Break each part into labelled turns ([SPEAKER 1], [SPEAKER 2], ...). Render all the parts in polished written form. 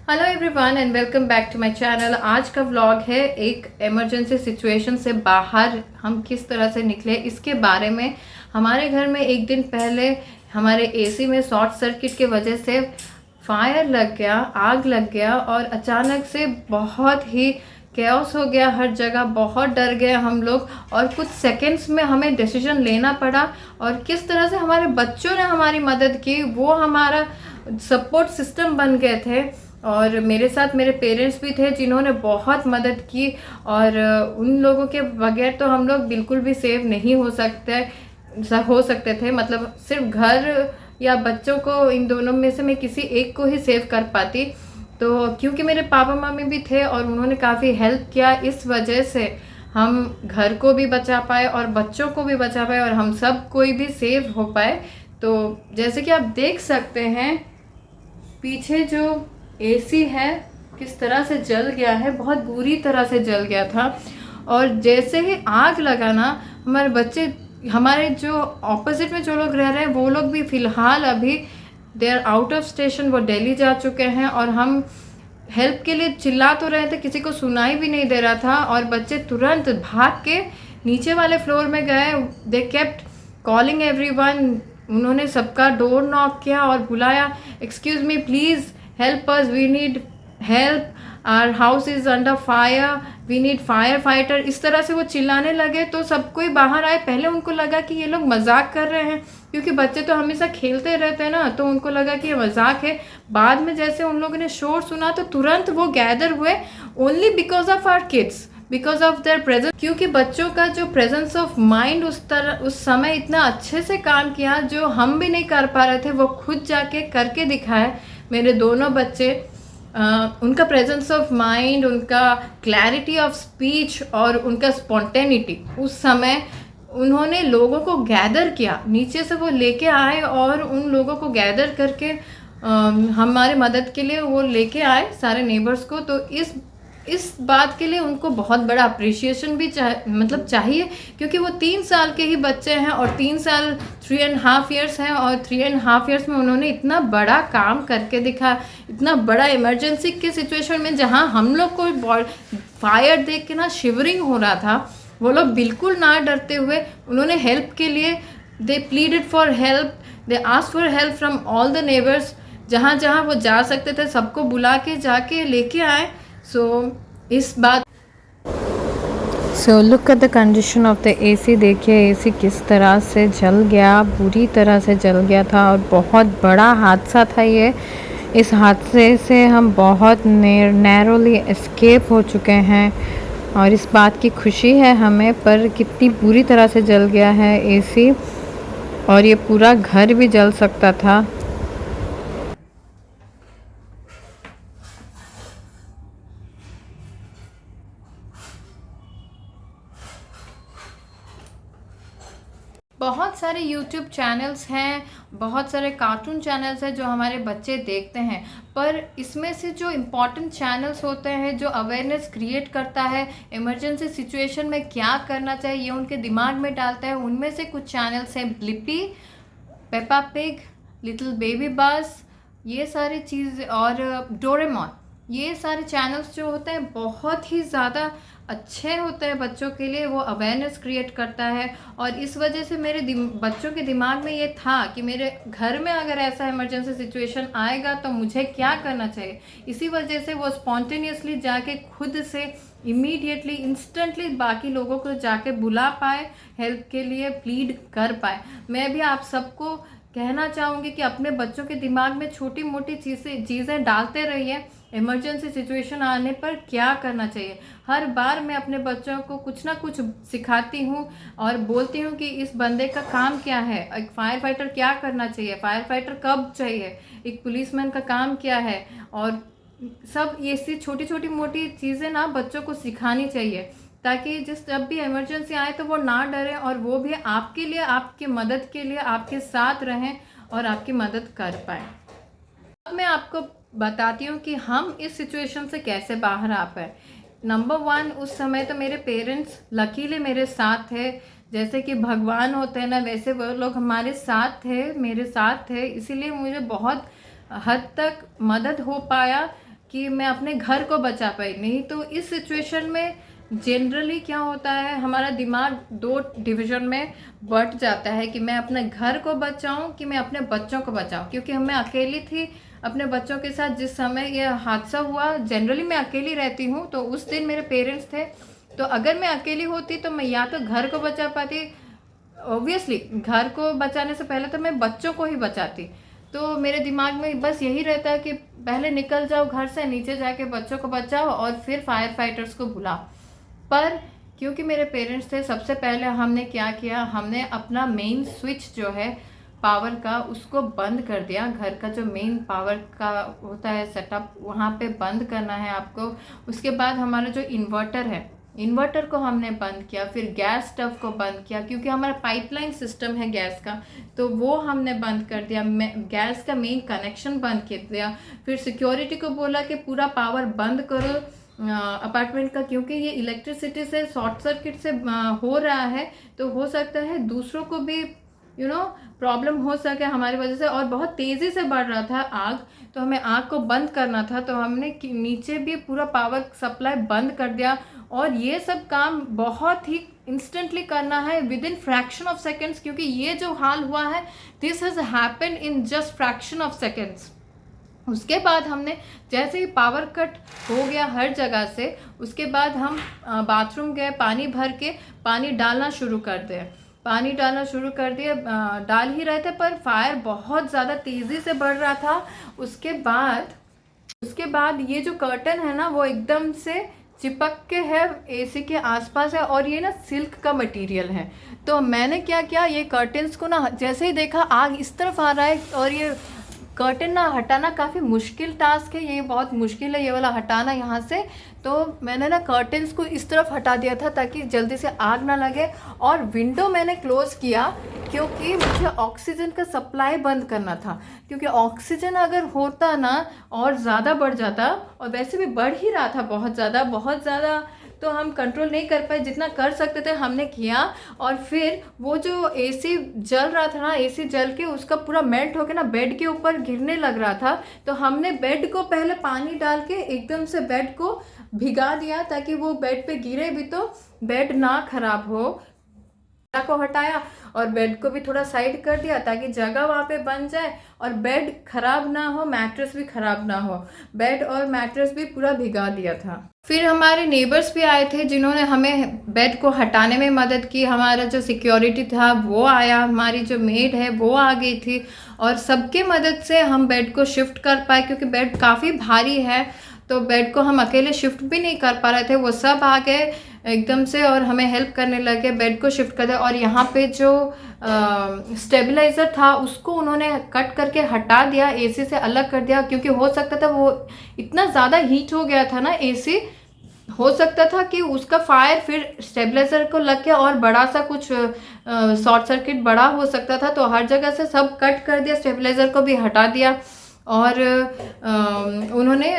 [SPEAKER 1] Hello everyone and welcome back to my channel. आज का vlog है एक इमरजेंसी सिचुएशन से बाहर हम किस तरह से निकले इसके बारे में। हमारे घर में एक दिन पहले हमारे एसी में शॉर्ट सर्किट के वजह से फायर लग गया, आग लग गया और अचानक से बहुत ही कैओस हो गया हर जगह। बहुत डर गए हम लोग और कुछ सेकंड्स में हमें डिसीजन लेना पड़ा। और किस तरह से हमारे बच्चों ने हमारी मदद की, वो हमारा सपोर्ट सिस्टम बन गए थे। और मेरे साथ मेरे पेरेंट्स भी थे जिन्होंने बहुत मदद की। और उन लोगों के बगैर तो हम लोग बिल्कुल भी सेव नहीं हो सकते थे। मतलब सिर्फ घर या बच्चों को, इन दोनों में से मैं किसी एक को ही सेव कर पाती। तो क्योंकि मेरे पापा मम्मी भी थे और उन्होंने काफ़ी हेल्प किया, इस वजह से हम घर को भी बचा पाए और बच्चों को भी बचा पाए और हम सब कोई भी सेव हो पाए। तो जैसे कि आप देख सकते हैं पीछे जो एसी है किस तरह से जल गया है, बहुत बुरी तरह से जल गया था। और जैसे ही आग लगा ना, हमारे बच्चे, हमारे जो ऑपोजिट में जो लोग रह रहे हैं वो लोग भी फ़िलहाल अभी they are out of station, वो दिल्ली जा चुके हैं। और हम हेल्प के लिए चिल्ला तो रहे थे, किसी को सुनाई भी नहीं दे रहा था। और बच्चे तुरंत भाग के नीचे वाले फ्लोर में गए। दे केप्ट कॉलिंग एवरीवन, उन्होंने सबका डोर नॉक किया और बुलाया, excuse me please help us, we need help, our house is under fire, we need fire fighter। इस तरह से वो चिल्लाने लगे तो सब कोई बाहर आए। पहले उनको लगा कि ये लोग मजाक कर रहे हैं, क्योंकि बच्चे तो हमेशा खेलते रहते हैं ना, तो उनको लगा कि ये मजाक है। बाद में जैसे उन लोगों ने शोर सुना तो तुरंत वो गैदर हुए, only because of our kids, because of their presence. क्योंकि बच्चों का जो प्रेजेंस ऑफ माइंड उस समय इतना अच्छे से काम किया जो हम भी नहीं कर पा रहे थे, वो खुद जाके करके दिखाए। मेरे दोनों बच्चे, उनका प्रेजेंस ऑफ माइंड, उनका क्लैरिटी ऑफ स्पीच और उनका स्पॉन्टेनिटी, उस समय उन्होंने लोगों को गैदर किया। नीचे से वो लेके आए और उन लोगों को गैदर करके हमारे मदद के लिए वो लेके आए सारे नेबर्स को। तो इस बात के लिए उनको बहुत बड़ा अप्रिशिएशन भी चाहिए, क्योंकि वो 3 साल के ही बच्चे हैं और 3 साल 3.5 ईयर्स हैं। और 3.5 ईयर्स में उन्होंने इतना बड़ा काम करके दिखा, इतना बड़ा इमरजेंसी के सिचुएशन में जहां हम लोग को फायर देख के ना शिवरिंग हो रहा था, वो लोग बिल्कुल ना डरते हुए उन्होंने हेल्प के लिए, they pleaded for help, they asked for help from all the neighbours. जहाँ जहाँ वो जा सकते थे सबको बुला के जाके लेके आए। So look at the condition of the AC. देखिए एसी किस तरह से जल गया, बुरी तरह से जल गया था और बहुत बड़ा हादसा था ये। इस हादसे से हम बहुत नैरोली एस्केप हो चुके हैं और इस बात की खुशी है हमें, पर कितनी बुरी तरह से जल गया है एसी और ये पूरा घर भी जल सकता था। बहुत सारे यूट्यूब चैनल्स हैं, बहुत सारे कार्टून चैनल्स हैं जो हमारे बच्चे देखते हैं, पर इसमें से जो इम्पॉर्टेंट चैनल्स होते हैं, जो अवेयरनेस क्रिएट करता है, इमरजेंसी सिचुएशन में क्या करना चाहिए ये उनके दिमाग में डालता है, उनमें से कुछ चैनल्स हैं Blippi, Peppa pig, little baby बस, ये सारी चीज़, और डोरेमोन। ये सारे चैनल्स जो होते हैं बहुत ही ज़्यादा अच्छे होते हैं बच्चों के लिए, वो अवेयरनेस क्रिएट करता है। और इस वजह से मेरे बच्चों के दिमाग में ये था कि मेरे घर में अगर ऐसा इमरजेंसी सिचुएशन आएगा तो मुझे क्या करना चाहिए। इसी वजह से वो स्पॉन्टेनियसली जाके खुद से इमीडिएटली, इंस्टेंटली बाकी लोगों को जाके बुला पाए, हेल्प के लिए प्लीड कर पाए। मैं भी आप सबको कहना चाहूँगी कि अपने बच्चों के दिमाग में छोटी मोटी चीज़ें डालते रहिए, इमरजेंसी सिचुएशन आने पर क्या करना चाहिए। हर बार मैं अपने बच्चों को कुछ ना कुछ सिखाती हूँ और बोलती हूँ कि इस बंदे का काम क्या है, एक फायर फाइटर क्या करना चाहिए, फायर फाइटर कब चाहिए, एक पुलिसमैन का काम क्या है। और सब ऐसी छोटी छोटी मोटी चीज़ें ना बच्चों को सिखानी चाहिए, ताकि जब भी इमरजेंसी आए तो वो ना डरें और वो भी आपके लिए, आपकी मदद के लिए आपके साथ रहें और आपकी मदद कर पाए। अब मैं आपको बताती हूँ कि हम इस सिचुएशन से कैसे बाहर आ पाए। नंबर 1, उस समय तो मेरे पेरेंट्स लकीली मेरे साथ थे। जैसे कि भगवान होते हैं ना, वैसे वो लोग हमारे साथ थे, मेरे साथ थे, इसीलिए मुझे बहुत हद तक मदद हो पाया। कि मैं अपने घर को बचा पाई। नहीं तो इस सिचुएशन में जनरली क्या होता है, हमारा दिमाग दो डिवीज़न में बट जाता है कि मैं अपने घर को बचाऊं कि मैं अपने बच्चों को बचाऊं। क्योंकि मैं अकेली थी अपने बच्चों के साथ जिस समय यह हादसा हुआ। जनरली मैं अकेली रहती हूं, तो उस दिन मेरे पेरेंट्स थे, तो अगर मैं अकेली होती तो मैं या तो घर को बचा पाती, ऑब्वियसली घर को बचाने से पहले तो मैं बच्चों को ही बचाती। तो मेरे दिमाग में बस यही रहता है कि पहले निकल जाओ घर से, नीचे जाके बच्चों को बचाओ और फिर फायर फाइटर्स को बुलाओ। पर क्योंकि मेरे पेरेंट्स थे, सबसे पहले हमने क्या किया, हमने अपना मेन स्विच जो है पावर का उसको बंद कर दिया। घर का जो मेन पावर का होता है सेटअप, वहाँ पे बंद करना है आपको। उसके बाद हमारा जो इन्वर्टर है, इन्वर्टर को हमने बंद किया। फिर गैस स्टव को बंद किया, क्योंकि हमारा पाइपलाइन सिस्टम है गैस का, तो वो हमने बंद कर दिया। गैस का मेन कनेक्शन बंद कर दिया। फिर सिक्योरिटी को बोला कि पूरा पावर बंद करो अपार्टमेंट का, क्योंकि ये इलेक्ट्रिसिटी से शॉर्ट सर्किट से हो रहा है, तो हो सकता है दूसरों को भी प्रॉब्लम हो सके हमारी वजह से। और बहुत तेज़ी से बढ़ रहा था आग, तो हमें आग को बंद करना था, तो हमने नीचे भी पूरा पावर सप्लाई बंद कर दिया। और ये सब काम बहुत ही इंस्टेंटली करना है, with in fraction of seconds, क्योंकि ये जो हाल हुआ है this has happen in just fraction of seconds. उसके बाद हमने जैसे ही पावर कट हो गया हर जगह से, उसके बाद हम बाथरूम गए, पानी भर के पानी डालना शुरू कर दिए। पानी डालना शुरू कर दिए, डाल ही रहे थे, पर फायर बहुत ज़्यादा तेज़ी से बढ़ रहा था। उसके बाद ये जो कर्टन है ना, वो एकदम से चिपक के है एसी के आसपास है, और ये ना सिल्क का मटेरियल है। तो मैंने क्या किया, ये कर्टन्स को ना जैसे ही देखा आग इस तरफ आ रहा है, और ये कर्टन ना हटाना काफ़ी मुश्किल टास्क है, ये बहुत मुश्किल है ये वाला हटाना यहाँ से। तो मैंने ना कर्टन्स को इस तरफ हटा दिया था ताकि जल्दी से आग ना लगे। और विंडो मैंने क्लोज़ किया, क्योंकि मुझे ऑक्सीजन का सप्लाई बंद करना था। क्योंकि ऑक्सीजन अगर होता ना और ज़्यादा बढ़ जाता, और वैसे भी बढ़ ही रहा था बहुत ज़्यादा, तो हम कंट्रोल नहीं कर पाए। जितना कर सकते थे हमने किया। और फिर वो जो एसी जल रहा था ना, एसी जल के उसका पूरा मेल्ट होकर ना बेड के ऊपर गिरने लग रहा था। तो हमने बेड को पहले पानी डाल के एकदम से बेड को भिगा दिया, ताकि वो बेड पे गिरे भी तो बेड ना खराब हो। को हटाया और बेड को भी थोड़ा साइड कर दिया, ताकि जगह वहाँ पे बन जाए और बेड खराब ना हो, मैट्रेस भी खराब ना हो। बेड और मैट्रेस भी पूरा भिगा दिया था। फिर हमारे नेबर्स भी आए थे, जिन्होंने हमें बेड को हटाने में मदद की। हमारा जो सिक्योरिटी था वो आया, हमारी जो मेड है वो आ गई थी, और सबके मदद से हम बेड को शिफ्ट कर पाए। क्योंकि बेड काफ़ी भारी है, तो बेड को हम अकेले शिफ्ट भी नहीं कर पा रहे थे। वो सब आ गए एकदम से और हमें हेल्प करने लगे, बेड को शिफ्ट कर दिया। और यहाँ पे जो स्टेबलाइज़र था उसको उन्होंने कट करके हटा दिया, एसी से अलग कर दिया। क्योंकि हो सकता था वो इतना ज़्यादा हीट हो गया था ना एसी, हो सकता था कि उसका फायर फिर स्टेबलाइज़र को लग के और बड़ा सा कुछ शॉर्ट सर्किट बड़ा हो सकता था। तो हर जगह से सब कट कर दिया, स्टेबलाइज़र को भी हटा दिया। और उन्होंने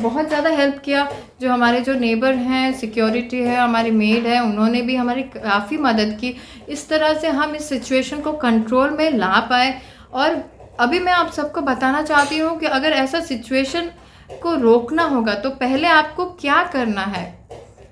[SPEAKER 1] बहुत ज़्यादा हेल्प किया। जो हमारे जो नेबर हैं, सिक्योरिटी है, हमारी मेड है, उन्होंने भी हमारी काफ़ी मदद की। इस तरह से हम इस सिचुएशन को कंट्रोल में ला पाए। और अभी मैं आप सबको बताना चाहती हूँ कि अगर ऐसा सिचुएशन को रोकना होगा तो पहले आपको क्या करना है,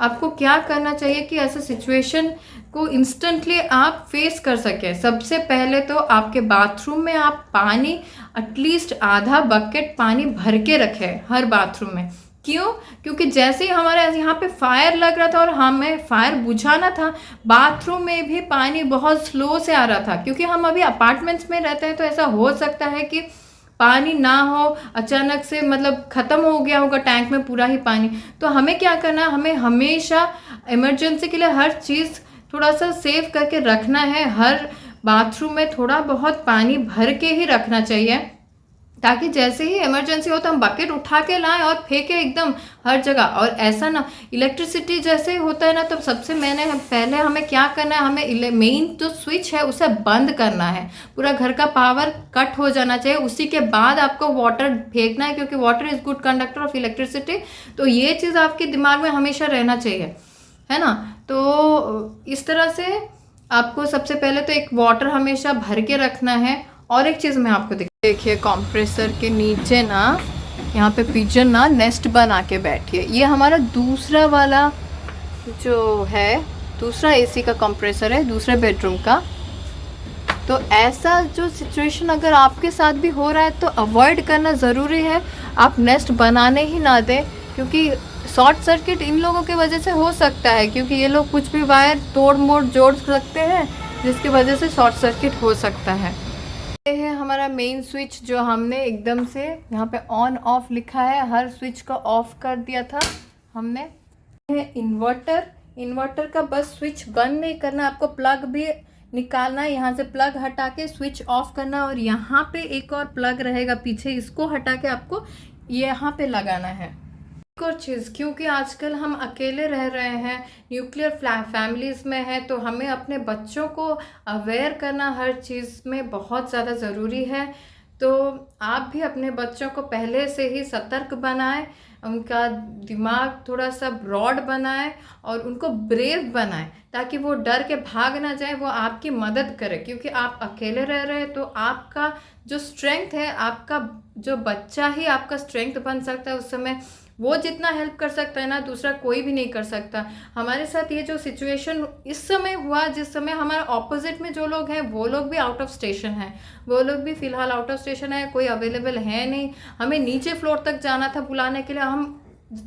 [SPEAKER 1] आपको क्या करना चाहिए कि ऐसा सिचुएशन को इंस्टेंटली आप फेस कर सकें। सबसे पहले तो आपके बाथरूम में आप पानी एटलीस्ट आधा बकेट पानी भर के रखें हर बाथरूम में। क्यों? क्योंकि जैसे ही हमारे यहाँ पे फायर लग रहा था और हमें फायर बुझाना था, बाथरूम में भी पानी बहुत स्लो से आ रहा था। क्योंकि हम अभी अपार्टमेंट्स में रहते हैं, तो ऐसा हो सकता है कि पानी ना हो, अचानक से मतलब ख़त्म हो गया होगा टैंक में पूरा ही पानी। तो हमें क्या करना है, हमें हमेशा इमरजेंसी के लिए हर चीज़ थोड़ा सा सेव करके रखना है। हर बाथरूम में थोड़ा बहुत पानी भर के ही रखना चाहिए, ताकि जैसे ही इमरजेंसी हो तो हम बकेट उठा के लाएं और फेंके एकदम हर जगह। और ऐसा ना, इलेक्ट्रिसिटी जैसे होता है ना, तो सबसे पहले हमें क्या करना है, हमें मेन जो स्विच है उसे बंद करना है। पूरा घर का पावर कट हो जाना चाहिए, उसी के बाद आपको वाटर फेंकना है, क्योंकि water is good conductor of electricity. तो ये चीज़ आपके दिमाग में हमेशा रहना चाहिए, है ना। तो इस तरह से आपको सबसे पहले तो एक वाटर हमेशा भर के रखना है। और एक चीज़ मैं आपको देखिए, कंप्रेसर के नीचे ना यहाँ पे पिजन ना नेस्ट बना के बैठी है। ये हमारा दूसरा वाला जो है, दूसरा एसी का कंप्रेसर है, दूसरे बेडरूम का। तो ऐसा जो सिचुएशन अगर आपके साथ भी हो रहा है तो अवॉइड करना ज़रूरी है। आप नेस्ट बनाने ही ना दें, क्योंकि शॉर्ट सर्किट इन लोगों की वजह से हो सकता है, क्योंकि ये लोग कुछ भी वायर तोड़ मोड़ जोड़ सकते हैं, जिसकी वजह से शॉर्ट सर्किट हो सकता है। ये है हमारा मेन स्विच जो हमने एकदम से यहाँ पे ऑन ऑफ लिखा है, हर स्विच को ऑफ कर दिया था हमने। है इन्वर्टर का बस स्विच बंद नहीं करना, आपको प्लग भी निकालना है, यहाँ से प्लग हटा के स्विच ऑफ करना, और यहाँ पे एक और प्लग रहेगा पीछे, इसको हटा के आपको यहाँ पे लगाना है। एक और चीज़, क्योंकि आजकल हम अकेले रह रहे हैं, न्यूक्लियर फैमिलीज़ में है, तो हमें अपने बच्चों को अवेयर करना हर चीज़ में बहुत ज़्यादा ज़रूरी है। तो आप भी अपने बच्चों को पहले से ही सतर्क बनाएं, उनका दिमाग थोड़ा सा ब्रॉड बनाएं और उनको ब्रेव बनाएं, ताकि वो डर के भाग ना जाए, वो आपकी मदद करे। क्योंकि आप अकेले रह रहे हैं तो आपका जो स्ट्रेंथ है, आपका जो बच्चा ही आपका स्ट्रेंथ बन सकता है। उस समय वो जितना हेल्प कर सकता है ना, दूसरा कोई भी नहीं कर सकता। हमारे साथ ये जो सिचुएशन इस समय हुआ, जिस समय हमारे ऑपोजिट में जो लोग हैं वो लोग भी आउट ऑफ स्टेशन हैं, वो लोग भी फ़िलहाल आउट ऑफ स्टेशन है, कोई अवेलेबल है नहीं। हमें नीचे फ्लोर तक जाना था बुलाने के लिए, हम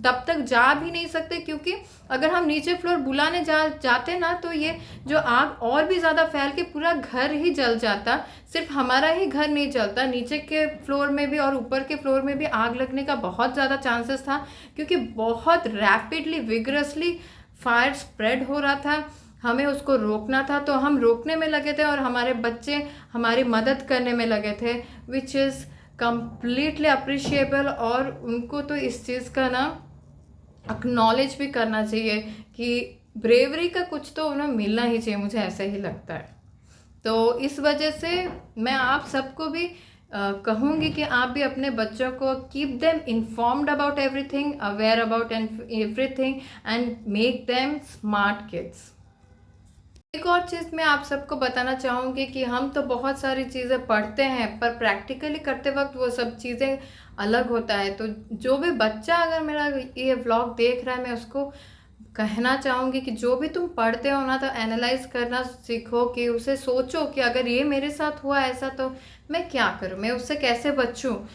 [SPEAKER 1] तब तक जा भी नहीं सकते, क्योंकि अगर हम नीचे फ्लोर बुलाने जाते ना तो ये जो आग और भी ज़्यादा फैल के पूरा घर ही जल जाता। सिर्फ हमारा ही घर नहीं जलता, नीचे के फ्लोर में भी और ऊपर के फ्लोर में भी आग लगने का बहुत ज़्यादा चांसेस था, क्योंकि बहुत रैपिडली विगरसली फायर स्प्रेड हो रहा था। हमें उसको रोकना था, तो हम रोकने में लगे थे और हमारे बच्चे हमारी मदद करने में लगे थे, विच इज़ कंप्लीटली अप्रिशिएबल। और उनको तो इस चीज़ का ना एक्नॉलेज भी करना चाहिए कि ब्रेवरी का कुछ तो उन्हें मिलना ही चाहिए, मुझे ऐसा ही लगता है। तो इस वजह से मैं आप सबको भी कहूँगी कि आप भी अपने बच्चों को keep them informed about everything, aware about everything, and make them smart kids. एक और चीज़ मैं आप सबको बताना चाहूँगी कि हम तो बहुत सारी चीज़ें पढ़ते हैं, पर प्रैक्टिकली करते वक्त वो सब चीज़ें अलग होता है। तो जो भी बच्चा अगर मेरा ये व्लॉग देख रहा है, मैं उसको कहना चाहूँगी कि जो भी तुम पढ़ते हो ना, तो एनालाइज करना सीखो, कि उसे सोचो कि अगर ये मेरे साथ हुआ ऐसा तो मैं क्या करूँ, मैं उससे कैसे बचूँ।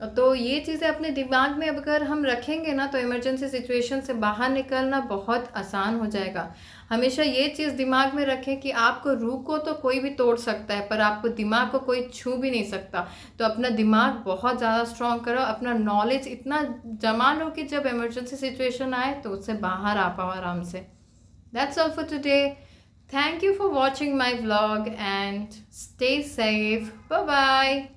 [SPEAKER 1] तो ये चीज़ें अपने दिमाग में अगर हम रखेंगे ना, तो इमरजेंसी सिचुएशन से बाहर निकलना बहुत आसान हो जाएगा। हमेशा ये चीज़ दिमाग में रखें कि आपको रूह को तो कोई भी तोड़ सकता है, पर आपको दिमाग को कोई छू भी नहीं सकता। तो अपना दिमाग बहुत ज़्यादा स्ट्रॉन्ग करो, अपना नॉलेज इतना जमा लो कि जब इमरजेंसी सिचुएशन आए तो उससे बाहर आ पाओ आराम से। That's all for today. Thank you for watching my vlog and stay safe. Bye bye.